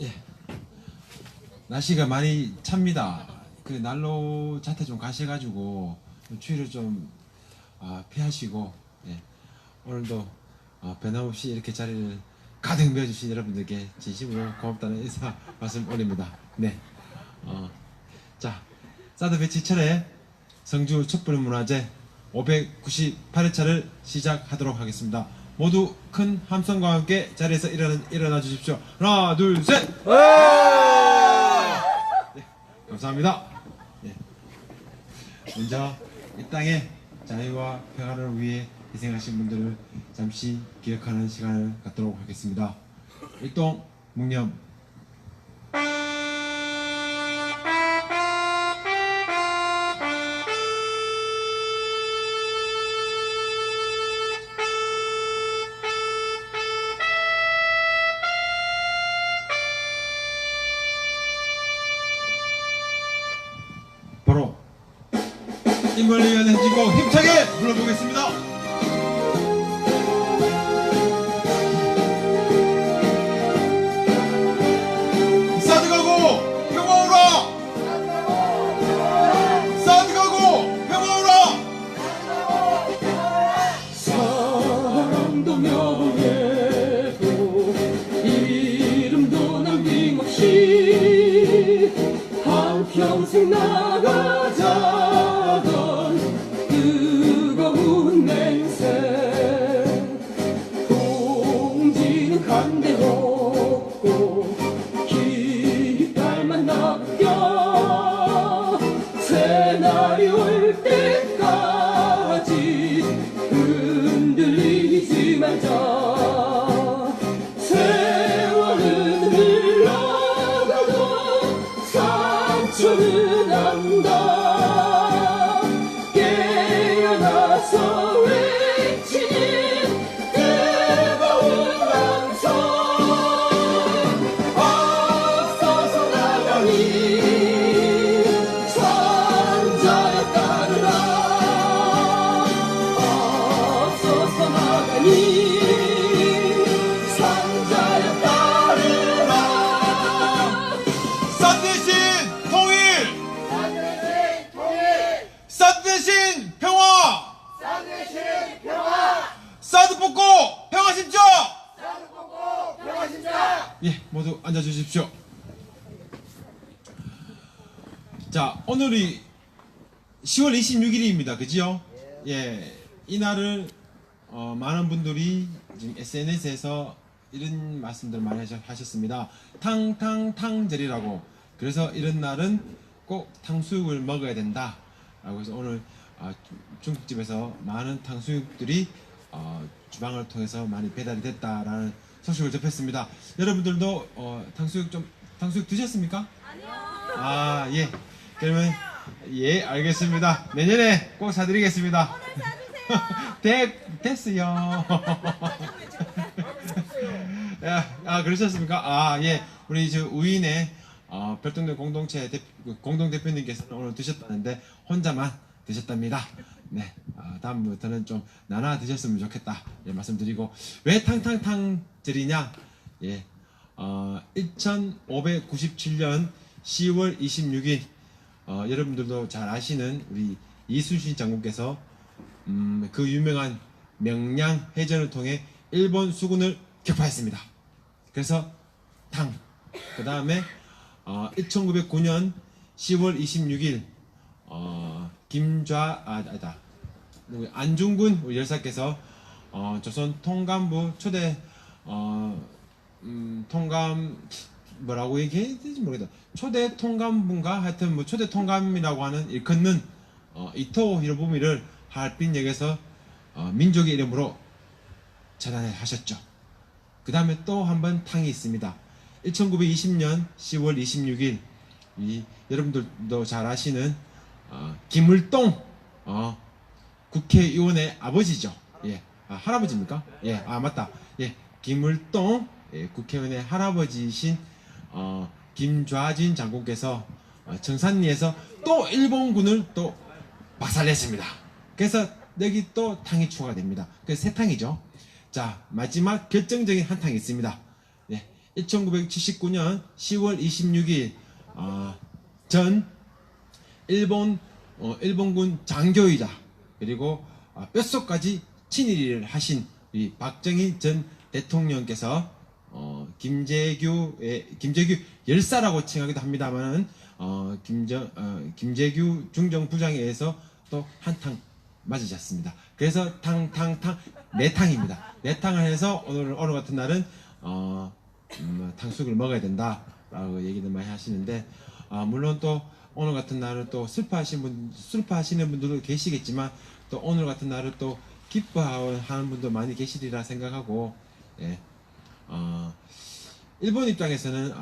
예, 날씨가 많이 찹니다. 그 난로 자태 좀 가셔가지고 추위를 좀 피하시고, 예, 오늘도 변함없이 이렇게 자리를 가득 메워주신 여러분들께 진심으로 고맙다는 인사 말씀 올립니다. 네, 자, 사드 배치철의 성주 촛불문화제 598회차를 시작하도록 하겠습니다. 모두 큰 함성과 함께 자리에서 일어나 주십시오. 하나, 둘, 셋! 네, 감사합니다. 네. 먼저 이 땅의 자유와 평화를 위해 희생하신 분들을 잠시 기억하는 시간을 갖도록 하겠습니다. 일동 묵념. 바로 인물위원회 주인공 힘차게 불러보겠습니다. 사드 가고 평화 오라! 사드 가고 평화 오라! 사랑도 명예도 이름도 남김없이 한평생 나가자던 뜨거운 맹세 공지는 간대없고 깃발만 낚여 새날이 올 때까지 흔들리지 말자. 세월은 흘러가도 상처는 안다. 깨어나서 외치는 뜨거운 함성 앞서서 나가니 산자여 따르라. 앞서서 나가니 산자여 따르라. 사드 대신 통일! 사드 대신 평화! 사드 뽑고 평화 심자! 예, 모두 앉아 주십시오. 자, 오늘이 10월 26일입니다. 그지요? 예, 이날을 많은 분들이 지금 SNS에서 이런 말씀들 많이 하셨습니다. 탕탕탕절이라고. 그래서 이런 날은 꼭 탕수육을 먹어야 된다 라고 해서 오늘 중국집에서 많은 탕수육들이 주방을 통해서 많이 배달이 됐다라는 소식을 접했습니다. 여러분들도 탕수육 드셨습니까? 아니요. 예. 그러면 예, 알겠습니다. 내년에 꼭 사드리겠습니다. 됐어요. 그러셨습니까? 예. 우리 저 우인의 별동네 공동체 공동대표님께서는 오늘 드셨다는데 혼자만 드셨답니다. 네. 다음부터는 좀 나눠 드셨으면 좋겠다. 예, 말씀드리고. 왜 탕탕탕절이냐? 예. 1597년 10월 26일 여러분들도 잘 아시는 우리 이순신 장군께서 그 유명한 명량 해전을 통해 일본 수군을 격파했습니다. 그래서 그 다음에 1909년 10월 26일 안중근 우리 열사께서 조선 통감부 초대 통감 뭐라고 얘기해야 될지 모르겠다. 초대 통감분가 하여튼 뭐 초대 통감이라고 하는 일컫는 이토 히로부미를 하얼빈역에서 민족의 이름으로 전환하셨죠. 그 다음에 또 한 번 탕이 있습니다. 1920년 10월 26일 여러분들도 잘 아시는 김을동 국회의원의 아버지죠. 예, 할아버지입니까? 예, 맞다. 예, 김을동 국회의원의 할아버지이신 김좌진 장군께서 청산리에서 또 일본군을 또 박살냈습니다. 그래서 여기 또 탕이 추가가 됩니다. 그래서 세 탕이죠. 자, 마지막 결정적인 한 탕이 있습니다. 네, 1979년 10월 26일 전 일본군 장교이자 그리고 뼛속까지 친일을 하신 이 박정희 전 대통령께서 김재규 열사라고 칭하기도 합니다만은 김재규 중정부장에 의해서 또 한탕 맞으셨습니다. 그래서 내탕입니다. 내탕을 해서 오늘 같은 날은 탕수육을 먹어야 된다라고 얘기를 많이 하시는데 물론 또 오늘 같은 날은 또 슬퍼하시는 분들도 계시겠지만 또 오늘 같은 날은 또 기뻐하는 분도 많이 계시리라 생각하고 예. 일본 입장에서는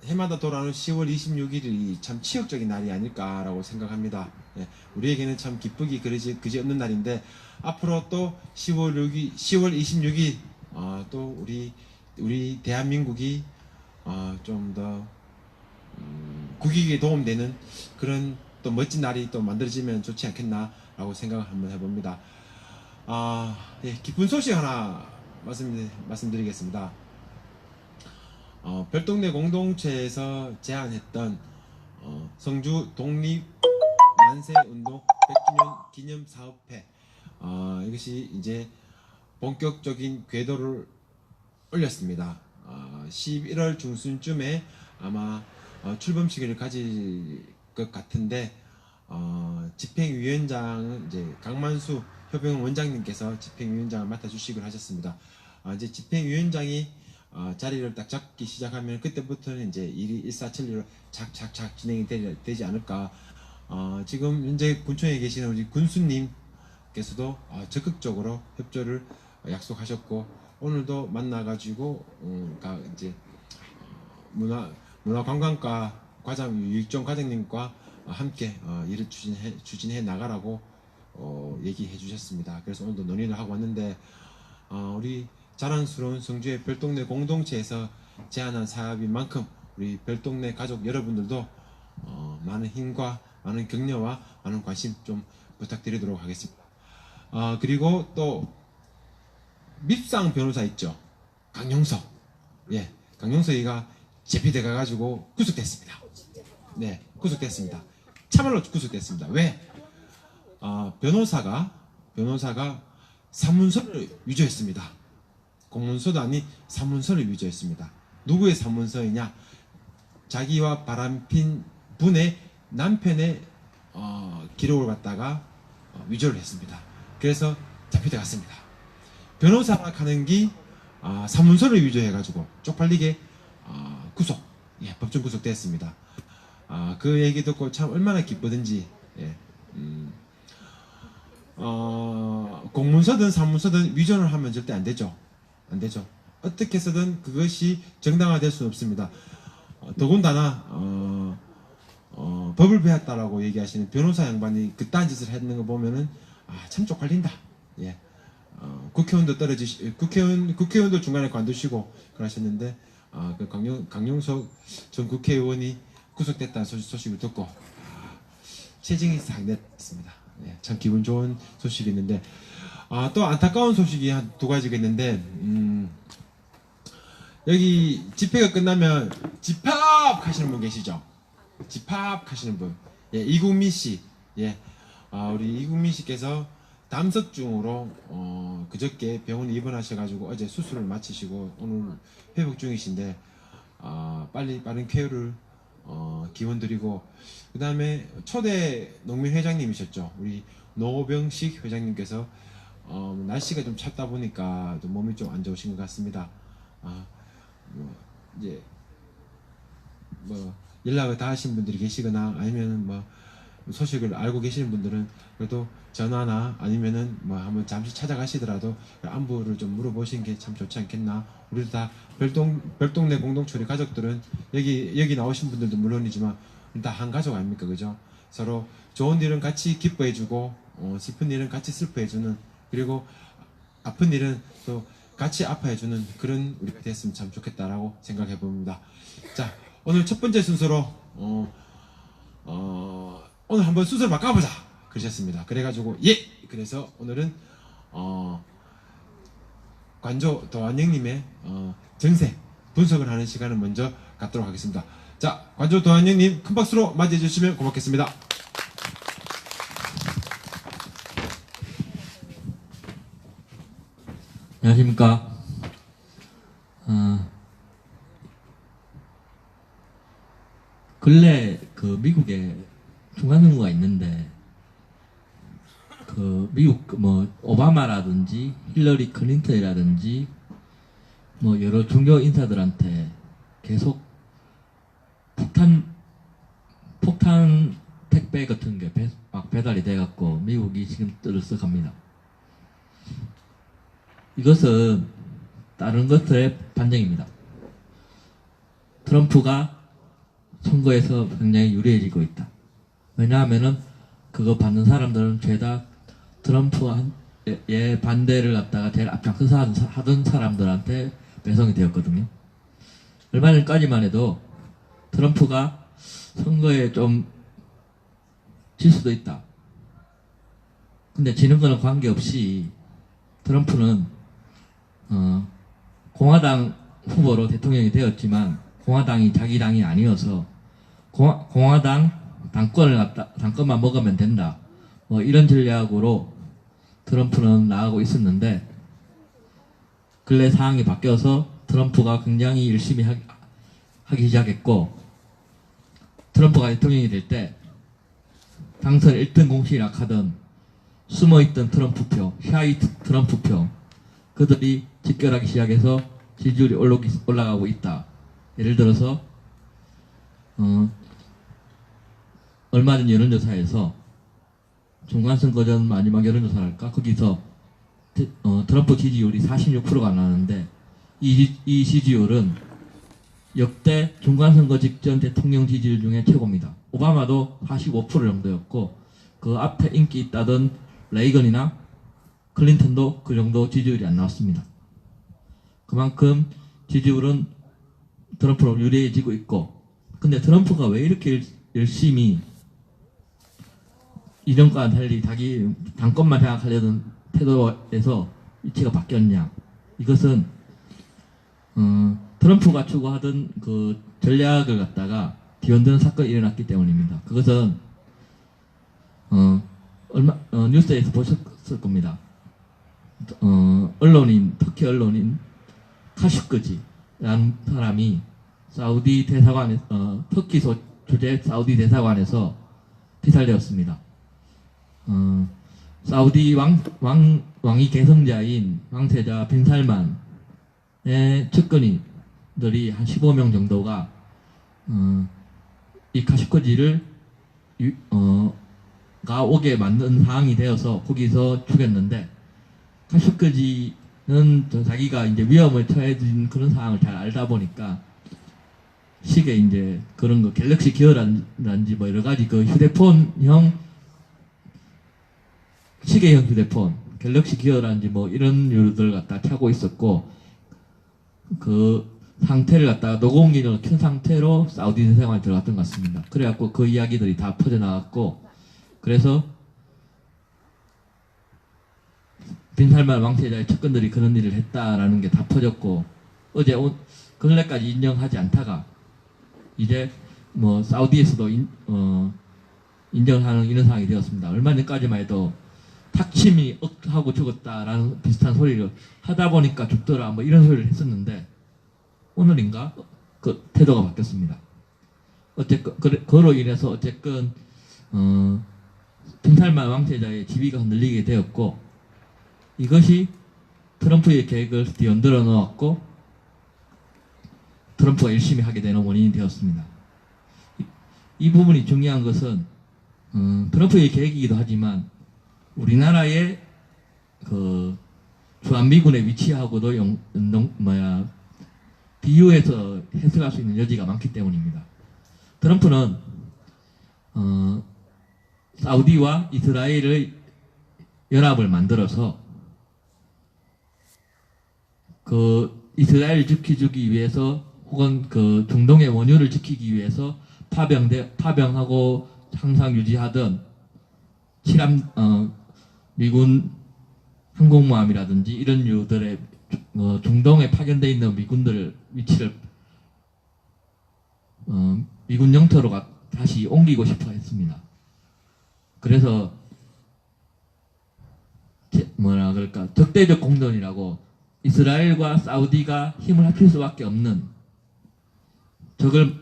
해마다 돌아오는 10월 26일이 참 치욕적인 날이 아닐까라고 생각합니다. 예. 우리에게는 참 기쁘기 그지 없는 날인데 앞으로 또 10월 26일 또 우리 대한민국이 좀 더 국익에 도움되는 그런 또 멋진 날이 또 만들어지면 좋지 않겠나라고 생각을 한번 해봅니다. 예, 기쁜 소식 하나 말씀드리겠습니다. 별동네 공동체에서 제안했던 성주 독립 만세 운동 100주년 기념 사업회 이것이 이제 본격적인 궤도를 올렸습니다. 11월 중순쯤에 아마 출범식을 가질 것 같은데 집행위원장은 이제 강만수 협영 원장님께서 집행위원장을 맡아 주식을 하셨습니다. 이제 집행위원장이 자리를 딱 잡기 시작하면 그때부터는 이제 일이 일사천리로 착착착 진행이 되지 않을까. 지금 현재 군청에 계시는 우리 군수님께서도 적극적으로 협조를 약속하셨고 오늘도 만나가지고 이제 문화관광과 과장 유익종 과장님과 함께 일을 추진해 나가라고 얘기해 주셨습니다. 그래서 오늘도 논의를 하고 왔는데 우리 자랑스러운 성주의 별동네 공동체에서 제안한 사업인 만큼 우리 별동네 가족 여러분들도 많은 힘과 많은 격려와 많은 관심 좀 부탁드리도록 하겠습니다. 그리고 또 밉상 변호사 있죠, 강용석. 예, 강용석이가 제피돼 가지고 구속됐습니다. 네, 구속됐습니다. 참말로 구속됐습니다. 왜? 변호사가 사문서를 위조했습니다. 공문서도 아닌 사문서를 위조했습니다. 누구의 사문서이냐? 자기와 바람핀 분의 남편의 기록을 갖다가 위조를 했습니다. 그래서 잡히돼 갔습니다. 변호사가 가는 길 사문서를 위조해가지고 쪽팔리게 법정 구속됐습니다. 그 얘기 듣고 참 얼마나 기쁘든지. 예. 공문서든 사문서든 위조를 하면 절대 안 되죠. 안 되죠. 어떻게 해서든 그것이 정당화될 수는 없습니다. 더군다나 법을 배웠다라고 얘기하시는 변호사 양반이 그딴 짓을 했는 거 보면은 참 쪽팔린다. 예. 국회의원도 국회의원도 중간에 관두시고 그러셨는데 그 강용석 전 국회의원이 구속됐다는 소식을 듣고 체증이 싹 냈습니다. 예, 참 기분 좋은 소식이 있는데 또 안타까운 소식이 한 두 가지가 있는데 여기 집회가 끝나면 집합하시는 분 계시죠? 집합하시는 분. 예, 이국민 씨. 예, 우리 이국민 씨께서 담석증으로 그저께 병원에 입원하셔가지고 어제 수술을 마치시고 오늘 회복 중이신데 빠른 쾌유를 기원드리고, 그 다음에 초대 농민 회장님이셨죠. 우리 노병식 회장님께서 날씨가 좀 찼다 보니까 좀 몸이 좀 안 좋으신 것 같습니다. 이제 연락을 다 하신 분들이 계시거나 아니면 소식을 알고 계시는 분들은 그래도 전화나 아니면은 한번 잠시 찾아가시더라도 안부를 좀 물어보시는 게 참 좋지 않겠나. 우리도 다 별동네 공동체 가족들은 여기 나오신 분들도 물론이지만 다 한 가족 아닙니까, 그죠? 서로 좋은 일은 같이 기뻐해주고 슬픈 일은 같이 슬퍼해주는, 그리고 아픈 일은 또 같이 아파해주는 그런 우리가 됐으면 참 좋겠다라고 생각해 봅니다. 자, 오늘 첫 번째 순서로 오늘 한번 순서를 바꿔보자 그러셨습니다. 그래가지고 그래서 오늘은 관조 도안영님의 정세 분석을 하는 시간을 먼저 갖도록 하겠습니다. 자, 관저 도한영님 큰 박수로 맞이해 주시면 고맙겠습니다. 안녕하십니까. 근래 그 미국에 중간선거가 있는데 그 미국 뭐 오바마라든지 힐러리 클린턴이라든지 뭐 여러 중요 인사들한테 계속 폭탄 택배 같은 게 막 배달이 돼갖고 미국이 지금 뜨르썩합니다. 이것은 다른 것들의 반증입니다. 트럼프가 선거에서 굉장히 유리해지고 있다. 왜냐하면은 그거 받는 사람들은 죄다 트럼프의 반대를 갖다가 제일 앞장서서 하던 사람들한테 배송이 되었거든요. 얼마 전까지만 해도 트럼프가 선거에 좀 질 수도 있다. 근데 지는 거는 관계없이 트럼프는 공화당 후보로 대통령이 되었지만 공화당이 자기 당이 아니어서 공화당 당권만 먹으면 된다. 뭐 이런 전략으로 트럼프는 나가고 있었는데 근래 상황이 바뀌어서 트럼프가 굉장히 열심히 하기 시작했고 트럼프가 대통령이 될 때 당선 1등 공신이라카던 숨어있던 트럼프표, 샤이 트럼프표 그들이 집결하기 시작해서 지지율이 올라가고 있다. 예를 들어서 얼마 전 여론조사에서 중간선거 전 마지막 여론조사랄까 거기서 트럼프 지지율이 46%가 나왔는데 이 지지율은 역대 중간선거 직전 대통령 지지율 중에 최고입니다. 오바마도 45% 정도였고 그 앞에 인기 있다던 레이건이나 클린턴도 그 정도 지지율이 안 나왔습니다. 그만큼 지지율은 트럼프로 유리해지고 있고 근데 트럼프가 왜 이렇게 열심히 이전과는 달리 자기 당권만 생각하려는 태도에서 위치가 바뀌었냐. 이것은 트럼프가 추구하던 그 전략을 갖다가 뒤흔드는 사건이 일어났기 때문입니다. 그것은 뉴스에서 보셨을 겁니다. 터키 언론인 카슈크지라는 사람이 사우디 대사관에 터키 주재 사우디 대사관에서 피살되었습니다. 사우디 왕위 계승자인 왕세자 빈살만의 측근이들이 한 15명 정도가 이 카슈크지를 가 오게 만든 상황이 되어서 거기서 죽였는데 카슈크지는 자기가 이제 위험을 처해진 그런 상황을 잘 알다 보니까 시계 이제 그런 거 갤럭시 기어라든지 뭐 여러 가지 그 휴대폰형 시계형 휴대폰 갤럭시 기어라든지 뭐 이런 류들 갖다 차고 있었고 그 상태를 갖다가 노공기를 켠 상태로 사우디 대사관에 들어갔던 것 같습니다. 그래갖고 그 이야기들이 다 퍼져나갔고 그래서 빈살만 왕세자의 측근들이 그런 일을 했다라는 게 다 퍼졌고 어제 근래까지 인정하지 않다가 이제 뭐 사우디에서도 인정을 하는 이런 상황이 되었습니다. 얼마 전까지만 해도 탁침이 하고 죽었다라는 비슷한 소리를 하다 보니까 죽더라 뭐 이런 소리를 했었는데 오늘인가 그 태도가 바뀌었습니다. 어쨌건 그로 인해서 어쨌건 빈살만 왕세자의 지위가 흔들리게 되었고 이것이 트럼프의 계획을 뒤흔들어 놓았고 트럼프가 열심히 하게 되는 원인이 되었습니다. 이 부분이 중요한 것은 트럼프의 계획이기도 하지만 우리나라의 그 주한미군의 위치하고도 비유해서 해석할 수 있는 여지가 많기 때문입니다. 트럼프는 사우디와 이스라엘의 연합을 만들어서 그 이스라엘을 지켜주기 위해서 혹은 그 중동의 원유를 지키기 위해서 파병하고 항상 유지하던 미군 항공모함이라든지 이런 류들의 중동에 파견되어 있는 미군들 위치를 미군 영토로 다시 옮기고 싶어 했습니다. 그래서 뭐라 그럴까 적대적 공존이라고 이스라엘과 사우디가 힘을 합칠 수밖에 없는 적을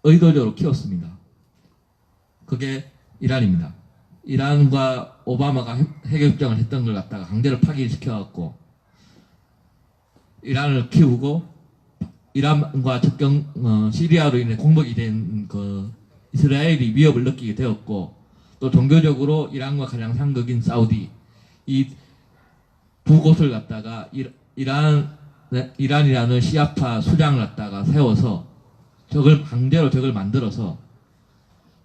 의도적으로 키웠습니다. 그게 이란입니다. 이란과 오바마가 핵협정을 했던 걸 갖다가 강제로 파기시켜갖고 이란을 키우고 이란과 접경 시리아로 인해 공복이 된 그 이스라엘이 위협을 느끼게 되었고 또 종교적으로 이란과 가장 상극인 사우디 이 두 곳을 갖다가 이란이라는 시아파 수장을 갖다가 세워서 강제로 적을 만들어서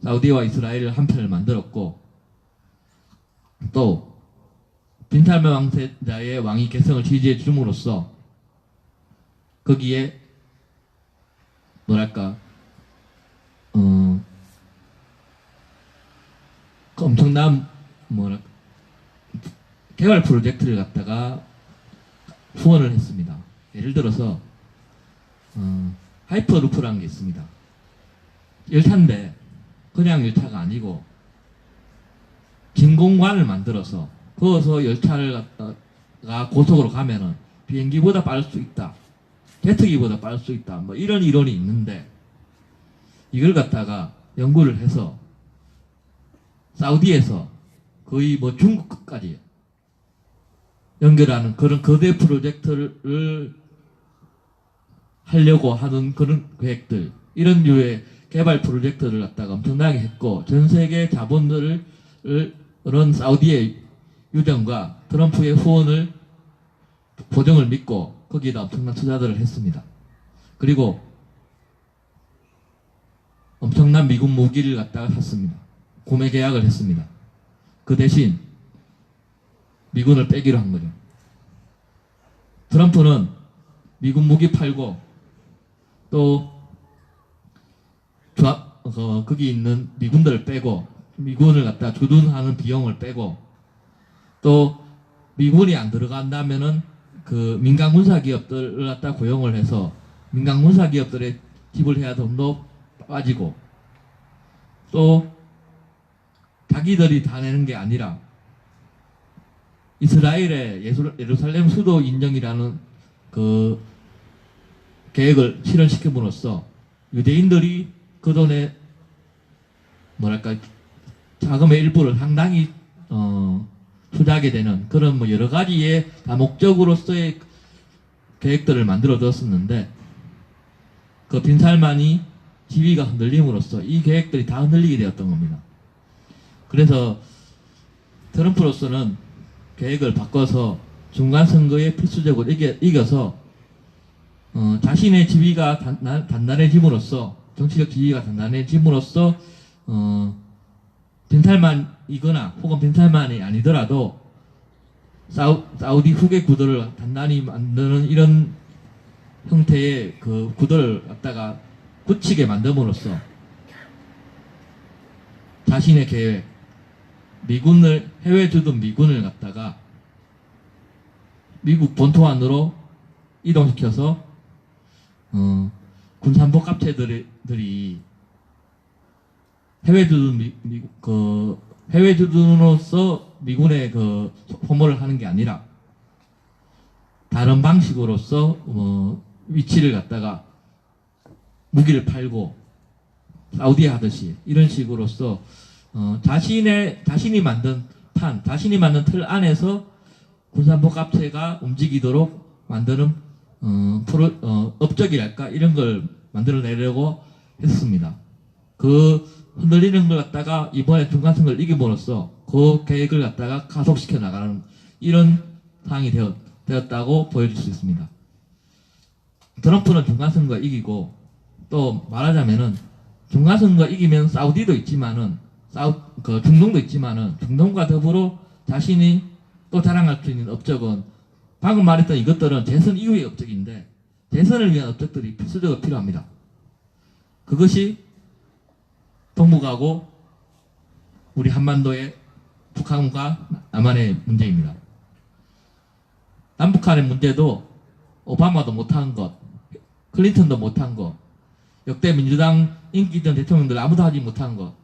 사우디와 이스라엘을 한편을 만들었고 또 빈탈만 왕세자의 왕위 개성을 지지해 줌으로써 거기에 뭐랄까 그 엄청난 뭐랄까 개발 프로젝트를 갖다가 후원을 했습니다. 예를 들어서 하이퍼루프라는 게 있습니다. 열차인데 그냥 열차가 아니고 진공관을 만들어서 거기서 열차를 갖다가 고속으로 가면은 비행기보다 빠를 수 있다. 제트기보다 빠를 수 있다. 뭐 이런 이론이 있는데 이걸 갖다가 연구를 해서 사우디에서 거의 뭐 중국까지 연결하는 그런 거대 프로젝트를 하려고 하는 그런 계획들, 이런 류의 개발 프로젝트를 갖다가 엄청나게 했고, 전 세계 자본들을, 그런 사우디의 유정과 트럼프의 후원을, 보정을 믿고, 거기에다 엄청난 투자들을 했습니다. 그리고, 엄청난 미군 무기를 갖다가 샀습니다. 구매 계약을 했습니다. 그 대신, 미군을 빼기로 한 거죠. 트럼프는 미군 무기 팔고 또 거기 있는 미군들을 빼고 미군을 갖다 주둔하는 비용을 빼고 또 미군이 안 들어간다면은 그 민간 군사 기업들을 갖다 고용을 해서 민간 군사 기업들에 지불해야 돈도 빠지고 또 자기들이 다 내는 게 아니라 이스라엘의 예루살렘 수도 인정이라는 그 계획을 실현시킴으로써 유대인들이 그 돈에 뭐랄까 자금의 일부를 상당히 투자하게 되는 그런 뭐 여러 가지의 다목적으로서의 계획들을 만들어 두었었는데 그 빈살만이 지위가 흔들림으로써 이 계획들이 다 흔들리게 되었던 겁니다. 그래서 트럼프로서는 계획을 바꿔서 중간선거에 필수적으로 이겨서 자신의 지위가 단단해짐으로써 정치적 지위가 단단해짐으로써 빈살만이거나 혹은 빈살만이 아니더라도 사우디 후계 구도를 단단히 만드는 이런 형태의 그 구도를 갖다가 굳히게 만듦으로써 자신의 계획 미군을 해외 주둔 미군을 갖다가 미국 본토 안으로 이동시켜서 군산복 갑체들이 해외 주둔 해외 주둔으로서 미군의 그 소모를 하는 게 아니라 다른 방식으로서 위치를 갖다가 무기를 팔고 사우디에 하듯이 이런 식으로서 자신이 만든 자신이 만든 틀 안에서 군산복 갑체가 움직이도록 만드는 업적이랄까 이런 걸 만들어내려고 했습니다. 그 흔들리는 걸 갖다가 이번에 중간선거를 이김으로써 그 계획을 갖다가 가속시켜 나가는 이런 상황이 되었다고 보여줄 수 있습니다. 트럼프는 중간선거 이기고 또 말하자면은 중간선거 이기면 사우디도 있지만은 중동도 있지만은 중동과 더불어 자신이 또 자랑할 수 있는 업적은 방금 말했던 이것들은 재선 이후의 업적인데 재선을 위한 업적들이 필수적으로 필요합니다. 그것이 동북아고 우리 한반도의 북한과 남한의 문제입니다. 남북한의 문제도 오바마도 못한 것, 클린턴도 못한 것, 역대 민주당 인기 있던 대통령들 아무도 하지 못한 것,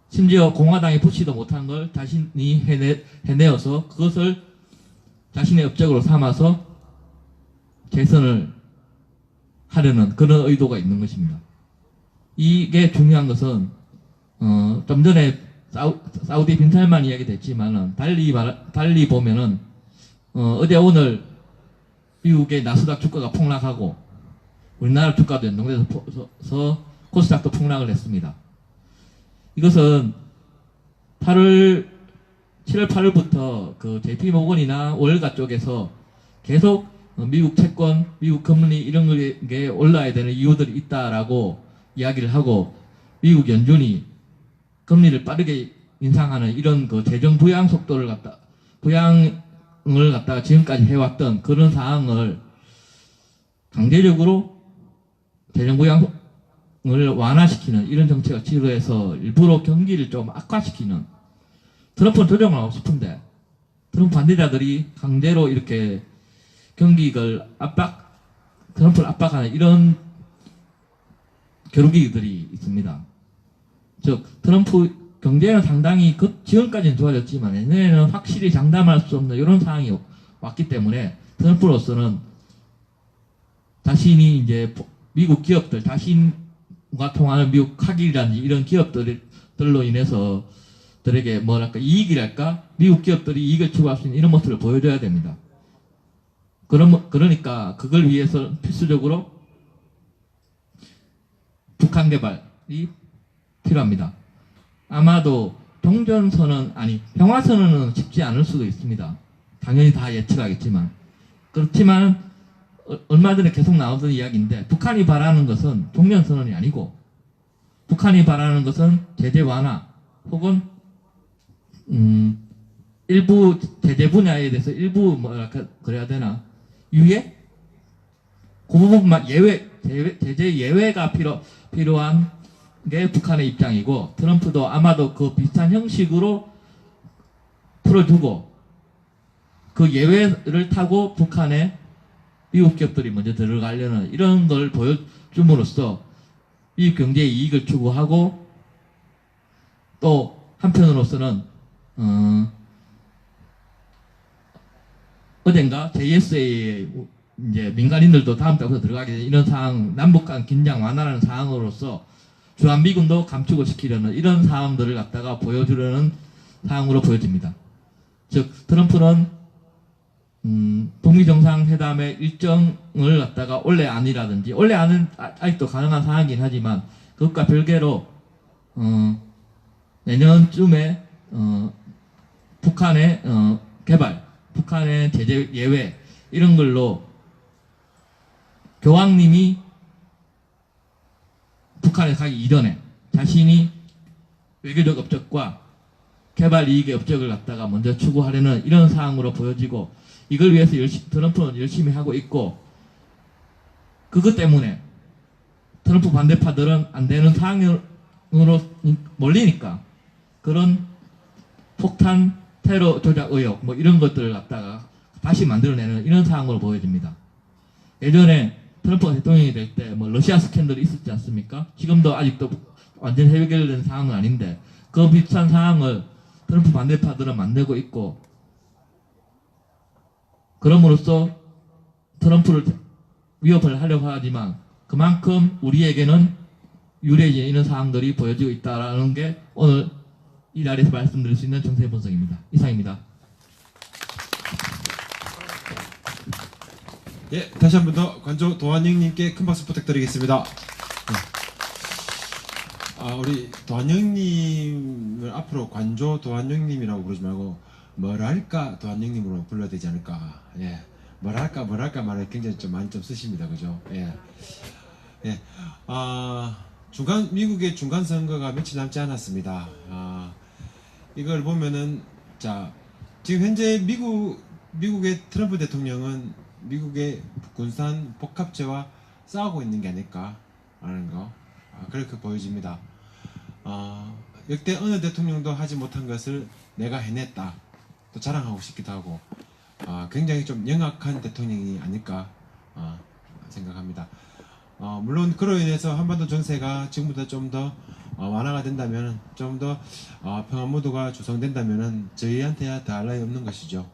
심지어 공화당이 부시도 못한 걸 자신이 해내어서 그것을 자신의 업적으로 삼아서 재선을 하려는 그런 의도가 있는 것입니다. 이게 중요한 것은 좀 전에 사우디 빈살만 이야기 됐지만은 달리 보면은 어제 오늘 미국의 나스닥 주가가 폭락하고 우리나라 주가도 연동돼서 코스닥도 폭락을 했습니다. 이것은 7월 8월부터 그 JP 모건이나 월가 쪽에서 계속 미국 채권, 미국 금리 이런 게 올라야 되는 이유들이 있다라고 이야기를 하고 미국 연준이 금리를 빠르게 인상하는 이런 그 재정 부양 속도를 부양을 갖다가 지금까지 해왔던 그런 상황을 강제적으로 재정 부양을 완화시키는 이런 정책을 지도해서 일부러 경기를 좀 악화시키는, 트럼프는 조정을 하고 싶은데 트럼프 반대자들이 강제로 이렇게 경기를 트럼프를 압박하는 이런 겨루기들이 있습니다. 즉 트럼프 경제는 상당히 지금까지는 좋아졌지만 내년에는 확실히 장담할 수 없는 이런 상황이 왔기 때문에 트럼프로서는 자신이 이제 미국 기업들, 자신과 통하는 미국 카길이라든지 이런 기업들로 인해서 들에게 뭐랄까 이익이랄까, 미국 기업들이 이익을 추구할 수 있는 이런 모습을 보여줘야 됩니다. 그러니까 그걸 위해서 필수적으로 북한 개발이 필요합니다. 아마도 평화선언은 쉽지 않을 수도 있습니다. 당연히 다 예측하겠지만. 그렇지만 얼마 전에 계속 나오던 이야기인데, 북한이 바라는 것은 종전선언이 아니고 북한이 바라는 것은 제재 완화 혹은 일부 제재 분야에 대해서 일부 뭐랄까 그래야 되나 유예? 그 부분만 제재 예외가 필요한 게 북한의 입장이고, 트럼프도 아마도 그 비슷한 형식으로 풀어주고 그 예외를 타고 북한에 미국 기업들이 먼저 들어가려는 이런 걸 보여줌으로써 미국 경제의 이익을 추구하고, 또 한편으로서는 어젠가 JSA에 이제 민간인들도 다음 달부터 들어가게 되는 이런 상황, 남북 간 긴장 완화라는 상황으로서 주한미군도 감축을 시키려는 이런 상황들을 갖다가 보여주려는 상황으로 보여집니다. 즉 트럼프는 북미 정상회담의 일정을 갖다가 올해 안이라든지, 올해 안은 아직도 가능한 상황이긴 하지만 그것과 별개로 내년쯤에 북한의 개발, 북한의 제재 예외 이런 걸로 교황님이 북한에 가기 이전에 자신이 외교적 업적과 개발 이익의 업적을 갖다가 먼저 추구하려는 이런 상황으로 보여지고, 이걸 위해서 트럼프는 열심히 하고 있고, 그것 때문에 트럼프 반대파들은 안 되는 상황으로 몰리니까 그런 폭탄 테러 조작 의혹 뭐 이런 것들을 갖다가 다시 만들어내는 이런 상황으로 보여집니다. 예전에 트럼프가 대통령이 될 때 뭐 러시아 스캔들이 있었지 않습니까? 지금도 아직도 완전 해결된 상황은 아닌데 그 비슷한 상황을 트럼프 반대파들은 만들고 있고, 그럼으로써 트럼프를 위협을 하려고 하지만 그만큼 우리에게는 유리해지는 이런 상황들이 보여지고 있다는 게 오늘 이 자리에서 말씀드릴 수 있는 정세 분석입니다. 이상입니다. 예, 다시 한 번 더 관조 도한영님께 큰 박수 부탁드리겠습니다. 우리 도한영님을 앞으로 관조 도한영님이라고 부르지 말고 뭐랄까 도한영님으로 불러야 되지 않을까. 예, 뭐랄까 말을 굉장히 좀 많이 좀 쓰십니다, 그죠? 예, 예. 미국의 중간 선거가 며칠 남지 않았습니다. 이걸 보면은 지금 현재 미국의 트럼프 대통령은 미국의 군산 복합체와 싸우고 있는 게 아닐까라는 거, 그렇게 보여집니다. 역대 어느 대통령도 하지 못한 것을 내가 해냈다, 또 자랑하고 싶기도 하고, 굉장히 좀 영악한 대통령이 아닐까 생각합니다. 물론 그로 인해서 한반도 정세가 지금보다 좀 더 완화가 된다면, 좀 더 평화 모드가 조성된다면 저희한테야 더할 나위 없는 것이죠.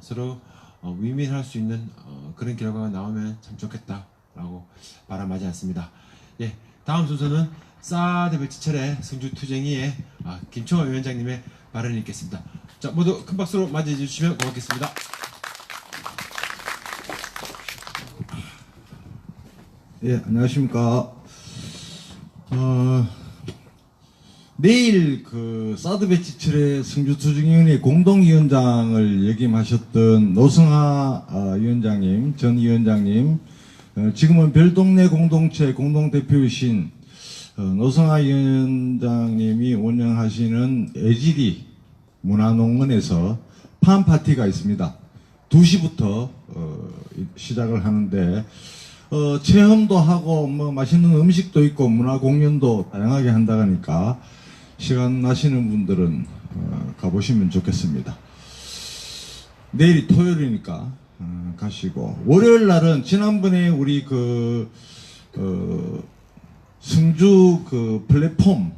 서로 윈윈할 수 있는 그런 결과가 나오면 참 좋겠다라고 바람하지 않습니다. 예, 다음 순서는 사드 배치철의 승주투쟁이의 김청호 위원장님의 발언이 있겠습니다. 자, 모두 큰 박수로 맞이해 주시면 고맙겠습니다. 예, 안녕하십니까. 내일 그 사드 배치철의 승주투쟁위원회 공동위원장을 역임하셨던 노승하 위원장님, 전 위원장님, 지금은 별동네 공동체 공동대표이신 노승하 위원장님이 운영하시는 애지리 문화농원에서 팜파티가 있습니다. 2시부터 시작을 하는데 체험도 하고 뭐 맛있는 음식도 있고 문화 공연도 다양하게 한다고 하니까 시간 나시는 분들은 가보시면 좋겠습니다. 내일이 토요일이니까 가시고, 월요일 날은 지난번에 우리 승주 플랫폼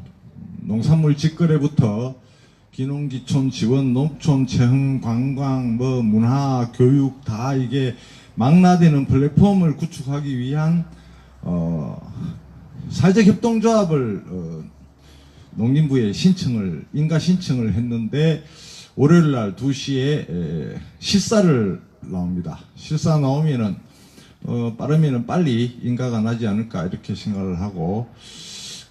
농산물 직거래부터 기농기촌 지원, 농촌 체험, 관광, 문화, 교육 다 이게 망라되는 플랫폼을 구축하기 위한 사회적 협동조합을 농림부에 인가 신청을 했는데 월요일 날 2시에 실사를 나옵니다. 실사 나오면은 빠르면은 빨리 인가가 나지 않을까 이렇게 생각을 하고,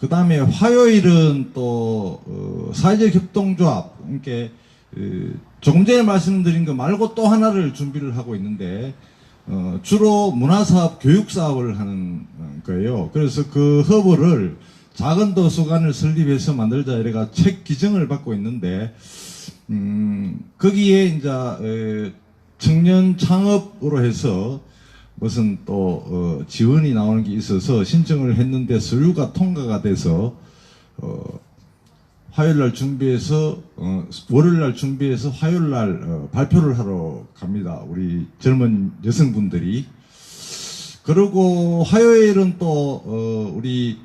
그 다음에 화요일은 또 사회적 협동조합, 그러니까 조금 전에 말씀드린 거 말고 또 하나를 준비를 하고 있는데 주로 문화사업, 교육사업을 하는 거예요. 그래서 그 허브를 작은 도서관을 설립해서 만들자 이래가 책 기증을 받고 있는데, 거기에 이제 청년 창업으로 해서 무슨 또 지원이 나오는 게 있어서 신청을 했는데 서류가 통과가 돼서 화요일날 준비해서 월요일날 준비해서 화요일날 발표를 하러 갑니다. 우리 젊은 여성분들이. 그리고 화요일은 또 우리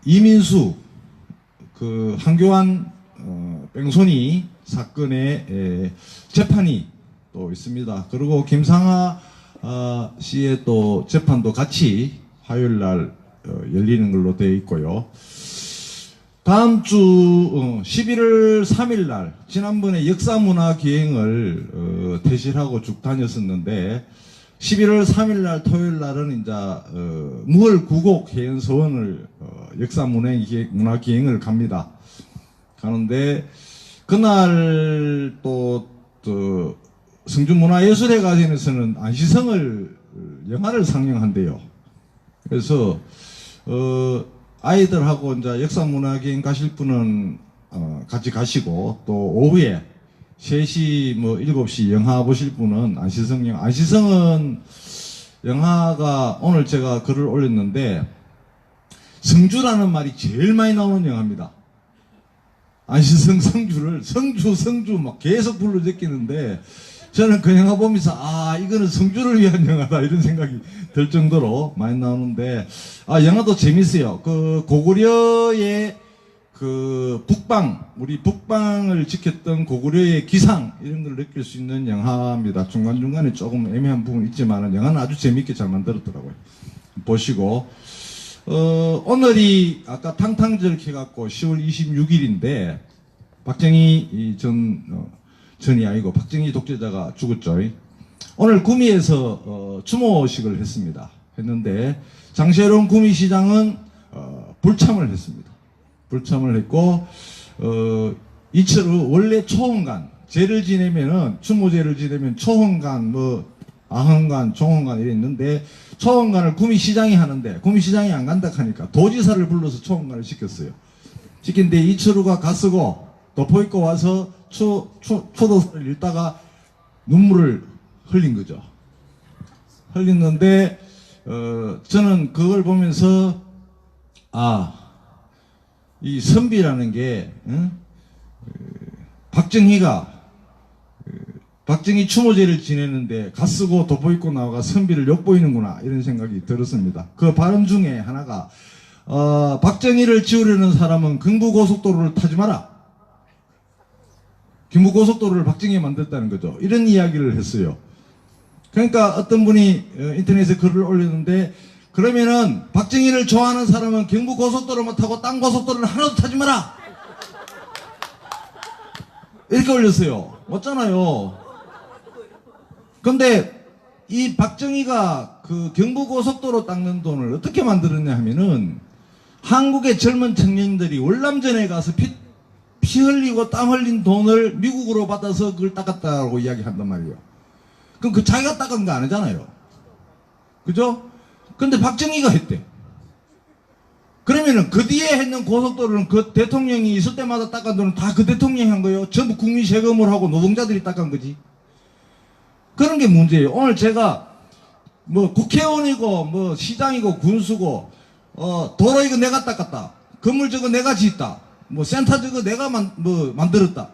이민수 한교안 뺑소니 사건의 재판이 또 있습니다. 그리고 김상하 씨의 또 재판도 같이 화요일날 열리는 걸로 되어 있고요. 다음 주 11월 3일 날 지난번에 역사문화기행을 퇴실하고 쭉 다녔었는데 11월 3일 날 토요일 날은 이제 무월 구곡 해연서원을 역사문화기행을 갑니다. 가는데 그날 또 승주문화예술회관에서는 안시성을 영화를 상영한대요. 그래서 아이들하고 이제 역사문화기행 가실 분은 같이 가시고, 또 오후에 3시 7시 영화 보실 분은 안시성은 영화가 오늘 제가 글을 올렸는데 성주라는 말이 제일 많이 나오는 영화입니다. 안시성 성주를 성주 막 계속 불러 제끼는데 저는 그 영화 보면서 이거는 성주를 위한 영화다 이런 생각이 들 정도로 많이 나오는데, 영화도 재밌어요. 고구려의 우리 북방을 지켰던 고구려의 기상 이런 걸 느낄 수 있는 영화입니다. 중간중간에 조금 애매한 부분이 있지만 영화는 아주 재밌게 잘 만들었더라고요. 보시고, 오늘이 아까 탕탕절 해갖고 10월 26일인데 박정희 전이 아니고 박정희 독재자가 죽었죠. 오늘 구미에서 추모식을 했는데 장세롱 구미시장은 불참을 했습니다. 불참을 했고, 이철우 원래 초헌관 제를 지내면은 추모제를 지내면 초헌관 아헌관 총헌관 이래 있는데 초헌관을 구미시장이 하는데 구미시장이 안 간다 하니까 도지사를 불러서 초헌관을 시켰어요. 시킨데 이철우가 가쓰고 덮어 입고 와서 초도서를 읽다가 눈물을 흘린 거죠. 흘렸는데 저는 그걸 보면서 이 선비라는 게 박정희가 박정희 추모제를 지내는데 가 쓰고 도포 입고 나와가 선비를 욕보이는구나 이런 생각이 들었습니다. 그 발언 중에 하나가 박정희를 지우려는 사람은 경부고속도로를 타지 마라. 경부고속도로를 박정희가 만들었다는 거죠. 이런 이야기를 했어요. 그러니까 어떤 분이 인터넷에 글을 올렸는데 그러면은 박정희를 좋아하는 사람은 경부고속도로만 타고 딴 고속도로를 하나도 타지 마라. 이렇게 올렸어요. 맞잖아요. 근데 이 박정희가 그 경부고속도로 닦는 돈을 어떻게 만들었냐 하면은 한국의 젊은 청년들이 월남전에 가서 피 흘리고 땀 흘린 돈을 미국으로 받아서 그걸 닦았다고 이야기한단 말이에요. 그럼 그 자기가 닦은 거 아니잖아요. 그죠? 근데 박정희가 했대. 그러면은 그 뒤에 했는 고속도로는 그 대통령이 있을 때마다 닦은 돈은 다 그 대통령이 한 거예요. 전부 국민 세금을 하고 노동자들이 닦은 거지. 그런 게 문제예요. 오늘 제가 뭐 국회의원이고 뭐 시장이고 군수고 도로 이거 내가 닦았다. 건물 저거 내가 짓다. 뭐 센터 저거 내가 만들었다.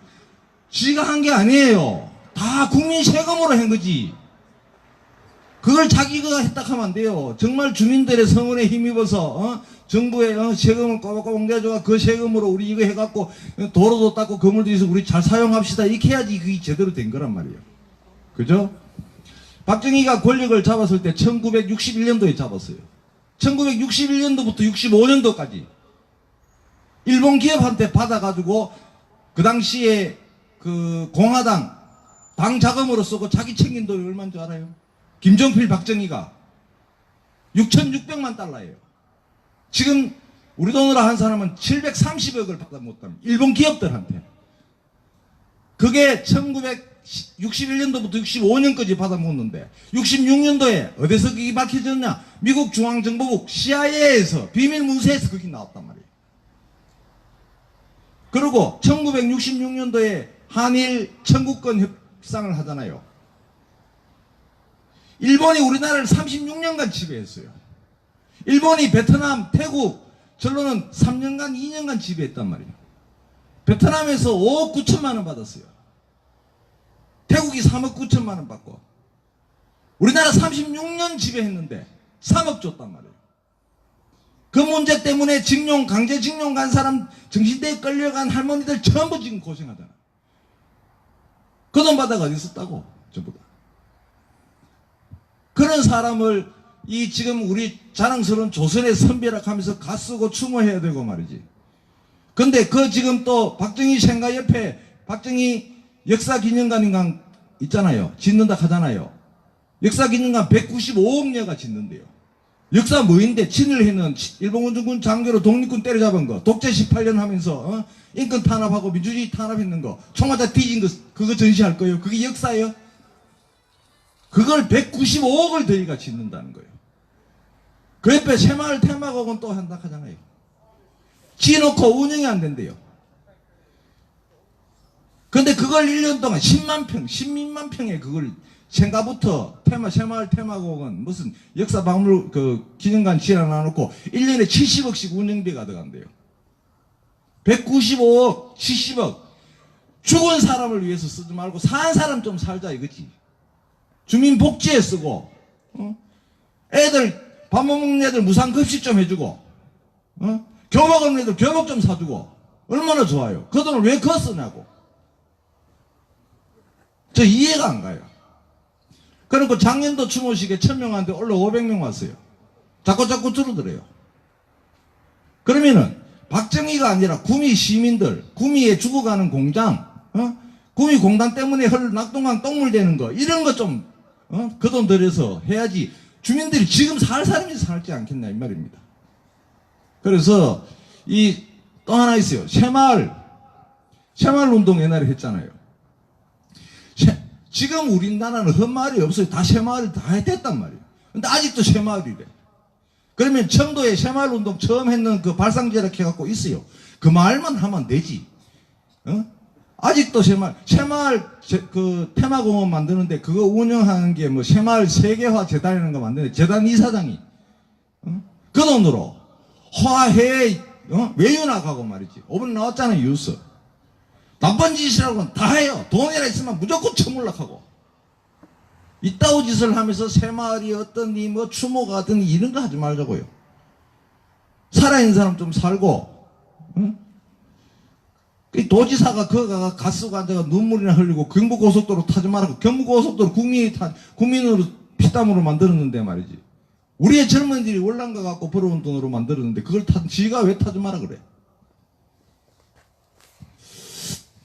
지가 한 게 아니에요. 다 국민 세금으로 한 거지. 그걸 자기가 했다 하면 안 돼요. 정말 주민들의 성원에 힘입어서 정부의 세금을 꼬박꼬박 내줘가 그 세금으로 우리 이거 해갖고 도로도 닦고 건물도 있어 우리 잘 사용합시다. 이렇게 해야지 그게 제대로 된 거란 말이에요. 그죠? 박정희가 권력을 잡았을 때 1961년도에 잡았어요. 1961년도부터 65년도까지 일본 기업한테 받아가지고 그 당시에 그 공화당 당 자금으로 쓰고 자기 챙긴 돈이 얼마인 줄 알아요? 김정필 박정희가 6,600만 달러예요. 지금 우리 돈으로 한 사람은 730억을 받아 못합니다. 일본 기업들한테. 그게 1961년도부터 65년까지 받아 먹는데 66년도에 어디서 그게 밝혀졌냐? 미국 중앙정보국 CIA에서 비밀 문서에서 그게 나왔단 말이에요. 그리고 1966년도에 한일 청구권 협상을 하잖아요. 일본이 우리나라를 36년간 지배했어요. 일본이 베트남, 태국, 전로는 3년간, 2년간 지배했단 말이에요. 베트남에서 5억 9천만 원 받았어요. 태국이 3억 9천만 원 받고. 우리나라 36년 지배했는데 3억 줬단 말이에요. 그 문제 때문에 강제 징용 간 사람, 정신대에 끌려간 할머니들 전부 지금 고생하잖아. 그 돈 받아가 어디 있었다고, 전부 다. 그런 사람을 지금 우리 자랑스러운 조선의 선배라 하면서 가쓰고 추모해야 되고 말이지. 근데 지금 또 박정희 생가 옆에 박정희 역사기념관인가 있잖아요. 짓는다 하잖아요. 역사기념관 195억녀가 짓는데요. 역사 뭐인데 친일해는 일본군 중군 장교로 독립군 때려잡은 거, 독재 18년 하면서 인권 탄압하고 민주주의 탄압했는 거, 총맞아 뒤진 거 그거 전시할 거예요. 그게 역사예요? 그걸 195억을 들이가 짓는다는 거예요. 그 옆에 새마을 테마공원 또 한다 하잖아요. 지어놓고 운영이 안 된대요. 근데 그걸 1년 동안 10만 평에 그걸 생가부터 새마을 테마공원 무슨 역사박물 기념관 지어놔놓고 1년에 70억씩 운영비가 들어간대요. 195억, 70억. 죽은 사람을 위해서 쓰지 말고 산 사람 좀 살자 이거지. 주민복지에 쓰고, 애들 밥 못 먹는 애들 무상급식 좀 해주고, 교복 없는 애들 교복 좀 사주고, 얼마나 좋아요. 그 돈을 왜 그거 쓰냐고. 저 이해가 안 가요. 그리고 작년도 추모식에 1000명한테 올라 500명 왔어요. 자꾸 줄어들어요. 그러면은 박정희가 아니라 구미 시민들, 구미에 죽어가는 공장, 구미 공단 때문에 낙동강 똥물 되는 거, 이런 거 좀 그 돈 들여서 해야지 주민들이 지금 살 사람이 살지 않겠냐 이 말입니다. 그래서 또 하나 있어요. 새마을 운동 옛날에 했잖아요. 지금 우리나라는 헛마을이 없어요. 다 새마을이 다 됐단 말이에요. 근데 아직도 새마을이래. 그러면 청도에 새마을 운동 처음 했는 그 발상제락 해갖고 있어요. 그 말만 하면 되지. 아직도 새마을 그 테마공원 만드는데 그거 운영하는 게 뭐 새마을 세계화 재단이라는 거 만드는데 재단 이사장이 그 돈으로 화해 외유 나가고 말이지. 5분 나왔잖아요 뉴스. 나쁜 짓이라고는 다 해요. 돈이라 있으면 무조건 처물락하고. 이따오 짓을 하면서 새마을이 어떠니 뭐 추모가 하든 이런 거 하지 말자고요. 살아있는 사람 좀 살고, 응? 그 도지사가 그가 가스고 앉아가 눈물이나 흘리고 경부고속도로 타지 말라고. 경부고속도로 국민으로 피땀으로 만들었는데 말이지. 우리의 젊은이들이 월남가 갖고 벌어온 돈으로 만들었는데 그걸 지가 왜 타지 마라 그래.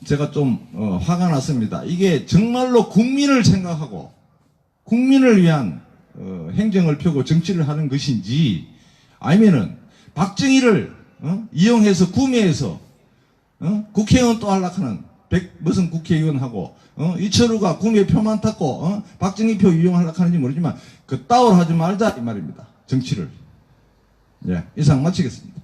제가 좀 화가 났습니다. 이게 정말로 국민을 생각하고 국민을 위한 행정을 펴고 정치를 하는 것인지, 아니면은 박정희를 이용해서 구매해서 국회의원 또 하려고 하는 무슨 국회의원하고 이철우가 구매 표만 탔고 박정희 표 이용하려고 하는지 모르지만 그 따위로 하지 말자 이 말입니다. 정치를. 예, 이상 마치겠습니다.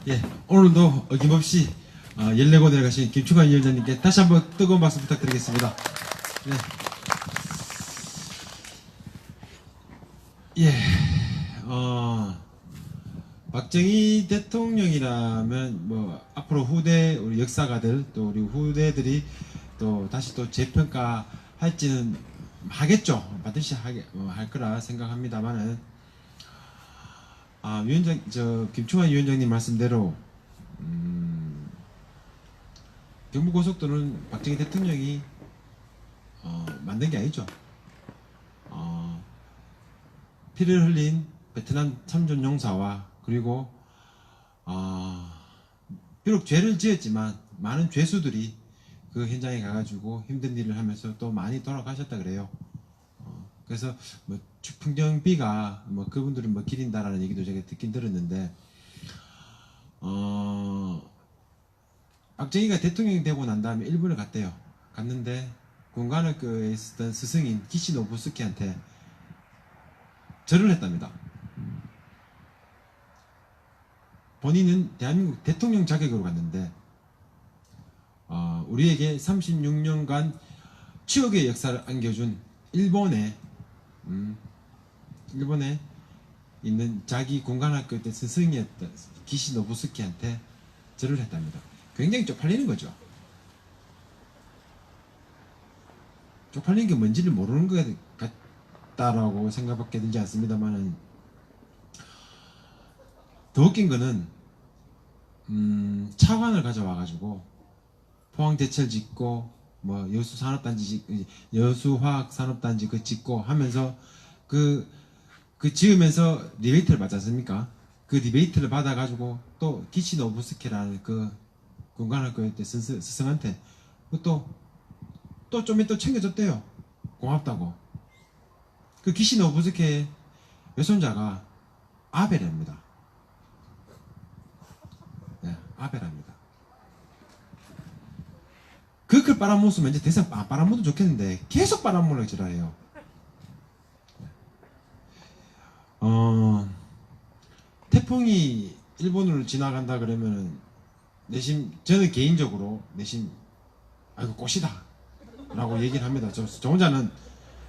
예, 오늘도 어김없이 연례고대에 가신 김충환 위원장님께 다시 한번 뜨거운 박수 부탁드리겠습니다. 예, 박정희 대통령이라면 뭐 앞으로 후대 우리 역사가들 또 우리 후대들이 또 다시 또 재평가할지는 하겠죠. 반드시 할 거라 생각합니다만은 위원장 김충환 위원장님 말씀대로 경부고속도로는 박정희 대통령이 만든 게 아니죠. 피를 흘린 베트남 참전 용사와 그리고 비록 죄를 지었지만 많은 죄수들이 그 현장에 가가지고 힘든 일을 하면서 또 많이 돌아가셨다 그래요. 그래서 뭐 풍경비가 뭐 그분들은 뭐 기린다라는 얘기도 제가 듣긴 들었는데, 박정희가 대통령이 되고 난 다음에 일본을 갔대요. 갔는데 군관학교에 있었던 스승인 기시노부스키한테 절을 했답니다. 본인은 대한민국 대통령 자격으로 갔는데 우리에게 36년간 추억의 역사를 안겨준 일본에 있는 자기 공간학교 때 스승이었던 기시노부스키한테 절을 했답니다. 굉장히 쪽팔리는 거죠. 쪽팔리는 게 뭔지를 모르는 것 같다라고 생각밖에 들지 않습니다만은, 더 웃긴 거는 차관을 가져와가지고 포항제철 짓고 뭐 여수화학산업단지 그 짓고 하면서 그 지으면서 리베이트를 받지 않습니까? 그 리베이트를 받아가지고 또 기시노부스키라는 그 군관학교 때 스승한테 또 좀 이따 챙겨줬대요. 고맙다고. 그 기시노부스키의 외손자가 아벨입니다. 네, 아벨입니다. 그걸 빨아먹으면 이제 대상 빨아먹어도 좋겠는데 계속 빨아먹으려고 지랄해요. 태풍이 일본으로 지나간다 그러면은 저는 개인적으로 내심 아이고 꽃이다 라고 얘기를 합니다. 저 혼자는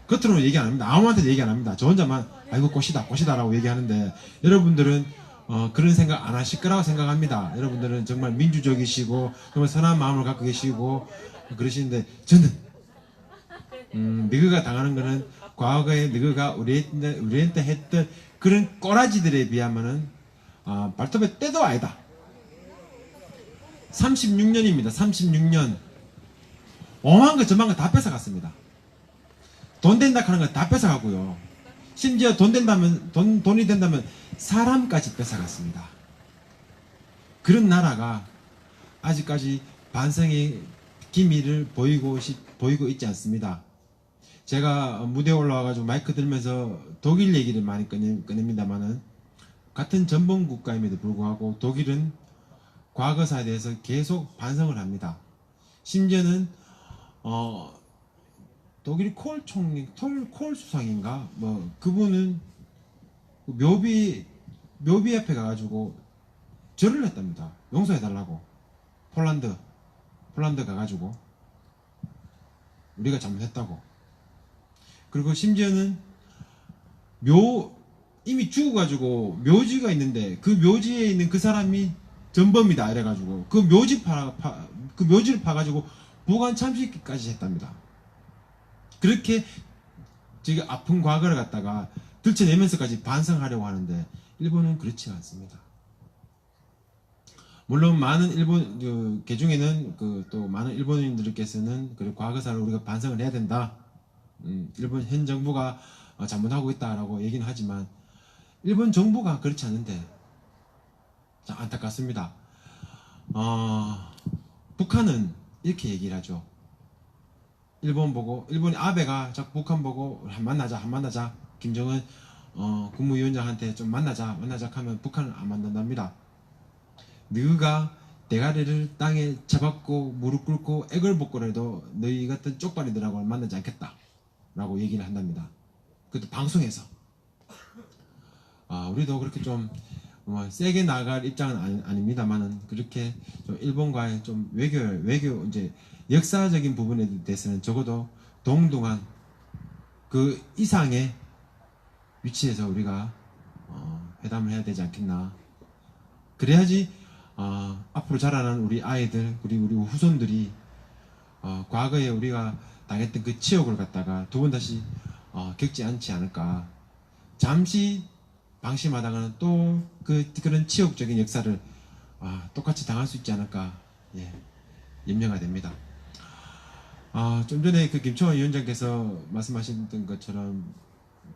겉으로는 얘기 안 합니다. 아무한테도 얘기 안 합니다. 저 혼자만 아이고 꽃이다 라고 얘기하는데, 여러분들은 그런 생각 안 하실 거라고 생각합니다. 여러분들은 정말 민주적이시고 정말 선한 마음을 갖고 계시고 그러시는데, 저는 너희가 당하는 거는 과거에 너희가 우리한테 했던 그런 꼬라지들에 비하면은 발톱의 때도 아니다. 36년입니다. 36년. 오만 거 저만 거 다 뺏어갔습니다. 돈 된다 하는 거 다 뺏어가고요. 심지어 돈이 된다면 사람까지 뺏어갔습니다. 그런 나라가 아직까지 반성의 기미를 보이고 있지 않습니다. 제가 무대에 올라와가지고 마이크 들면서 독일 얘기를 많이 꺼냅니다만은, 같은 전범 국가임에도 불구하고 독일은 과거사에 대해서 계속 반성을 합니다. 심지어는 독일 콜 수상인가 뭐 그분은 묘비 앞에 가가지고 절을 했답니다. 용서해달라고. 폴란드 가가지고 우리가 잘못했다고. 그리고 심지어는 이미 죽어가지고 묘지가 있는데 그 묘지에 있는 그 사람이 전범이다 이래가지고 그 묘지를 파가지고 보관 참시까지 했답니다. 그렇게 지금 아픈 과거를 갖다가 들춰내면서까지 반성하려고 하는데 일본은 그렇지 않습니다. 물론 많은 일본 개중에는 또 많은 일본인들께서는 그 과거사를 우리가 반성을 해야 된다. 일본 현 정부가 잘못하고 있다라고 얘기는 하지만 일본 정부가 그렇지 않은데 자, 안타깝습니다. 북한은 이렇게 얘기를 하죠. 일본이 아베가 자꾸 북한 보고 만나자. 김정은 국무위원장한테 좀 만나자 하면 북한은 안 만난답니다. 너가 대가리를 땅에 잡았고 무릎 꿇고 애걸복걸해도 너희 같은 쪽발이들하고는 만나지 않겠다 라고 얘기를 한답니다. 그것도 방송에서. 우리도 그렇게 좀 세게 나갈 입장은 아닙니다만은 그렇게 좀 일본과의 좀 외교 이제 역사적인 부분에 대해서는 적어도 동등한 그 이상의 위치에서 우리가 회담을 해야 되지 않겠나. 그래야지 앞으로 자라난 우리 아이들 그리고 우리 후손들이 과거에 우리가 당했던 그 치욕을 갖다가 두 번 다시 겪지 않지 않을까. 잠시 방심하다가는 또 그런 치욕적인 역사를 똑같이 당할 수 있지 않을까. 예, 염려가 됩니다. 좀 전에 그 김청환 위원장께서 말씀하셨던 것처럼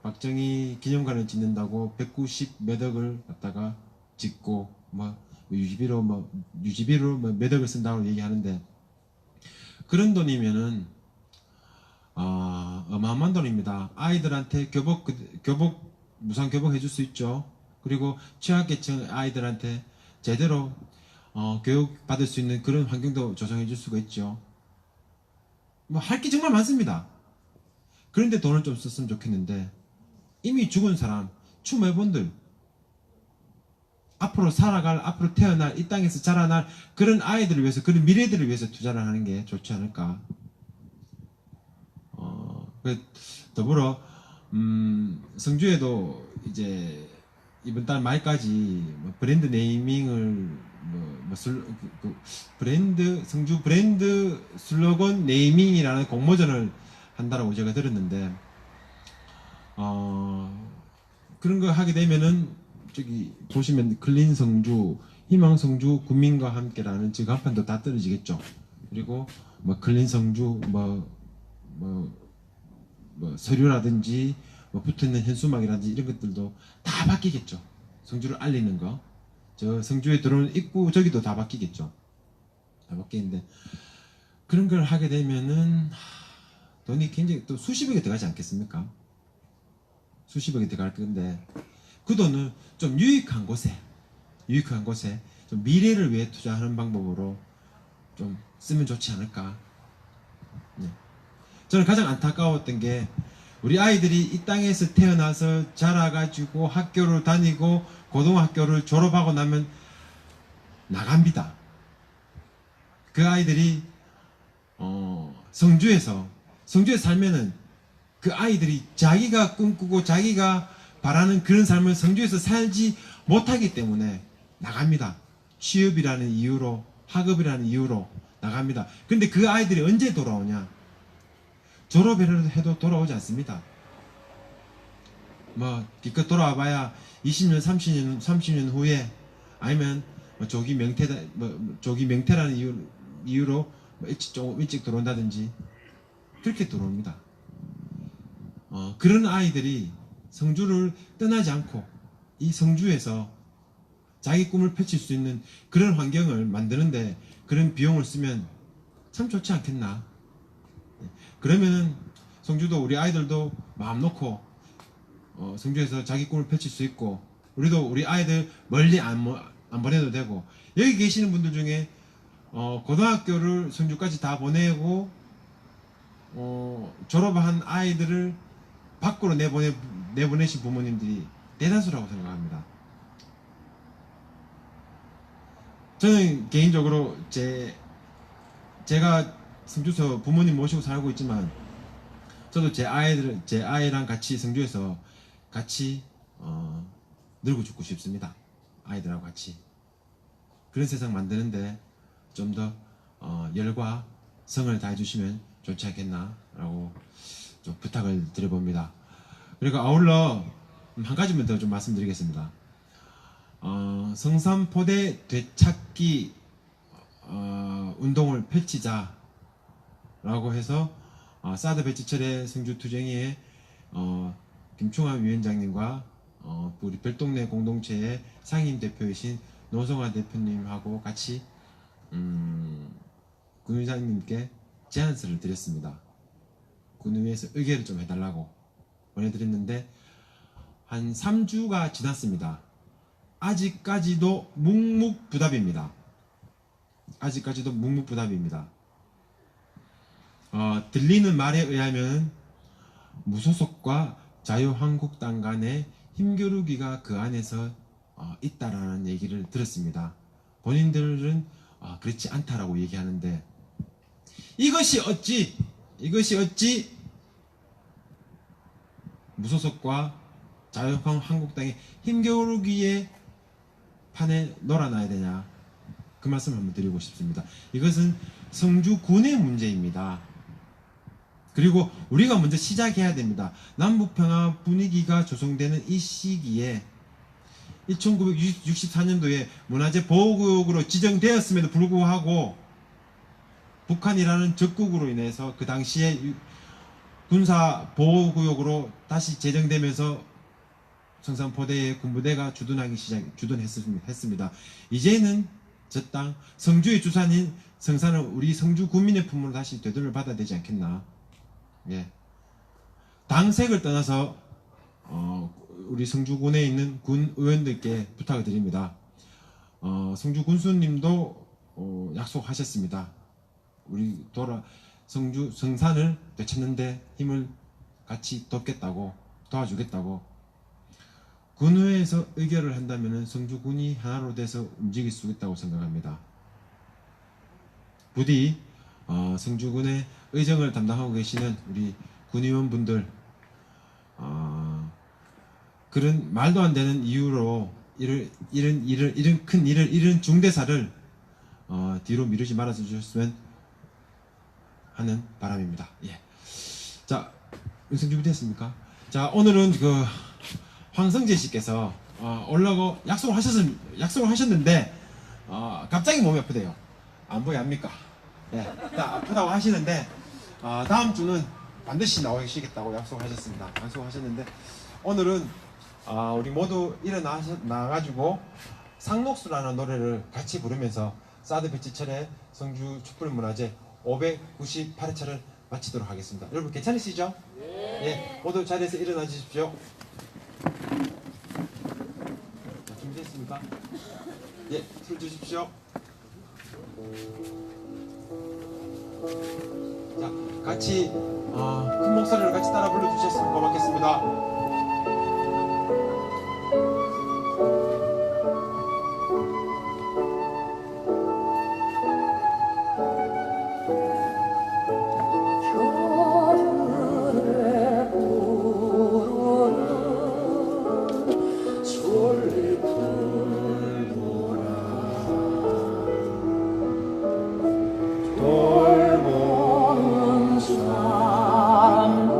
박정희 기념관을 짓는다고 190몇 억을 갖다가 짓고 유지비로 몇 억을 쓴다고 얘기하는데 그런 돈이면은 어마어마한 돈입니다. 아이들한테 무상 교복 해줄 수 있죠. 그리고 취약계층 아이들한테 제대로 교육 받을 수 있는 그런 환경도 조성해 줄 수가 있죠. 할 게 정말 많습니다. 그런데 돈을 좀 썼으면 좋겠는데 이미 죽은 사람, 추모해본들 앞으로 태어날 이 땅에서 자라날 그런 아이들을 위해서 그런 미래들을 위해서 투자를 하는 게 좋지 않을까. 더불어 성주에도 이제 이번 달 말까지 브랜드 네이밍을 성주 브랜드 슬로건 네이밍이라는 공모전을 한다라고 제가 들었는데 그런 거 하게 되면은 저기 보시면 클린 성주, 희망 성주, 국민과 함께라는 즉 한편도 다 떨어지겠죠. 그리고 클린 성주 서류라든지 붙어있는 현수막이라든지 이런 것들도 다 바뀌겠죠. 성주를 알리는 거. 저 성주에 들어오는 입구 저기도 다 바뀌겠죠. 다 바뀌는데 그런 걸 하게 되면은 돈이 굉장히 또 수십억이 들어가지 않겠습니까? 수십억이 들어갈 건데 그 돈을 좀 유익한 곳에 좀 미래를 위해 투자하는 방법으로 좀 쓰면 좋지 않을까. 네. 저는 가장 안타까웠던 게 우리 아이들이 이 땅에서 태어나서 자라가지고 학교를 다니고 고등학교를 졸업하고 나면 나갑니다. 그 아이들이 성주에 살면은 그 아이들이 자기가 꿈꾸고 자기가 바라는 그런 삶을 성주에서 살지 못하기 때문에 나갑니다. 취업이라는 이유로, 학업이라는 이유로 나갑니다. 근데 그 아이들이 언제 돌아오냐? 졸업이라도 해도 돌아오지 않습니다. 기껏 돌아와봐야 20년, 30년 후에 아니면 조기 명퇴라는 이유로 조금 일찍 들어온다든지 그렇게 들어옵니다. 그런 아이들이 성주를 떠나지 않고 이 성주에서 자기 꿈을 펼칠 수 있는 그런 환경을 만드는데 그런 비용을 쓰면 참 좋지 않겠나. 그러면은 성주도 우리 아이들도 마음 놓고 성주에서 자기 꿈을 펼칠 수 있고 우리도 우리 아이들 멀리 안 보내도 되고 여기 계시는 분들 중에 고등학교를 성주까지 다 보내고 졸업한 아이들을 밖으로 내보내신 부모님들이 대다수라고 생각합니다. 저는 개인적으로 제가 성주에서 부모님 모시고 살고 있지만 저도 제 아이랑 같이 성주에서 같이 늙어 죽고 싶습니다. 아이들하고 같이. 그런 세상 만드는데 좀 더 열과 성을 다해 주시면 좋지 않겠나라고 좀 부탁을 드려봅니다. 그리고 아울러 한 가지만 더 좀 말씀드리겠습니다. 성산포대 되찾기 운동을 펼치자라고 해서 사드 배지철의 성주투쟁의 김충환 위원장님과 우리 별동네 공동체의 상임 대표이신 노성화 대표님하고 같이 군의장님께 제안서를 드렸습니다. 군의회에서 의결을 좀 해달라고 보내드렸는데 한 3주가 지났습니다. 아직까지도 묵묵부답입니다. 아직까지도 묵묵부답입니다. 들리는 말에 의하면 무소속과 자유한국당 간의 힘겨루기가 그 안에서 있다라는 얘기를 들었습니다. 본인들은 그렇지 않다라고 얘기하는데 이것이 어찌 무소속과 자유한국당의 힘겨루기의 판에 놀아놔야 되냐, 그 말씀 한번 드리고 싶습니다. 이것은 성주군의 문제입니다. 그리고 우리가 먼저 시작해야 됩니다. 남북평화 분위기가 조성되는 이 시기에 1964년도에 문화재 보호구역으로 지정되었음에도 불구하고 북한이라는 적국으로 인해서 그 당시에 군사 보호구역으로 다시 제정되면서 성산포대의 군부대가 주둔했습니다. 이제는 저 땅 성주의 주산인 성산을 우리 성주 구민의 품으로 다시 되돌려 받아야 되지 않겠나. 예. 당색을 떠나서 우리 성주군에 있는 군 의원들께 부탁을 드립니다. 성주 군수님도 약속하셨습니다. 우리 성주 성산을 되찾는데 힘을 같이 도와주겠다고. 군의회에서 의결을 한다면 성주군이 하나로 돼서 움직일 수 있다고 생각합니다. 부디 성주군의 의정을 담당하고 계시는 우리 군의원분들, 그런 말도 안 되는 이유로 이런 큰 일을, 이런 중대사를 뒤로 미루지 말아 주셨으면 하는 바람입니다. 예. 자, 의정 준비됐습니까? 자, 오늘은 황성재 씨께서 올라고 약속을 하셨는데 갑자기 몸이 아프대요. 안 보입니까? 예, 아프다고 하시는데 다음 주는 반드시 나오시겠다고 약속하셨는데 오늘은 우리 모두 일어나가지고 상록수라는 노래를 같이 부르면서 사드 배지철의 성주 촛불문화제 598회차를 마치도록 하겠습니다. 여러분 괜찮으시죠? 예, 모두 자리에서 일어나 주십시오. 자, 준비됐습니까? 예, 풀 주십시오. 자, 같이 큰 목소리를 같이 따라 불러주셨으면 고맙겠습니다. 돌보는 사람도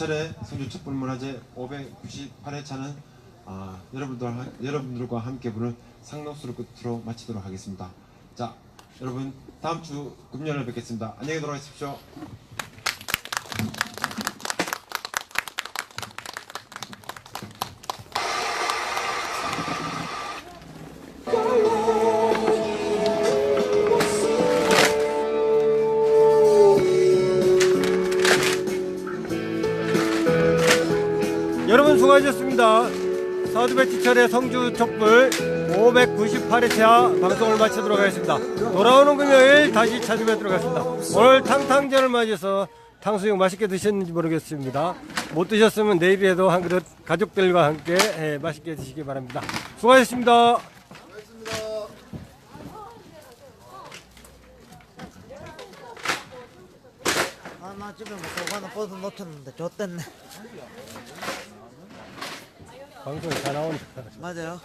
배철의 성주 촛불문화제 598회차는 여러분들과 함께 부른 상록수를 끝으로 마치도록 하겠습니다. 자, 여러분 다음 주 금요일에 뵙겠습니다. 안녕히 돌아가십시오. 여러분 수고하셨습니다. 사두배치철의 성주 촛불 598회차 방송을 마치도록 하겠습니다. 돌아오는 금요일 다시 찾아뵙도록 하겠습니다. 오늘 탕탕전을 맞이해서 탕수육 맛있게 드셨는지 모르겠습니다. 못 드셨으면 내일에도 한 그릇 가족들과 함께 맛있게 드시기 바랍니다. 수고하셨습니다. 나 집에 뭐 소가는 버스 놓쳤는데 좆됐네. 방송이 다 나온다. 맞아요.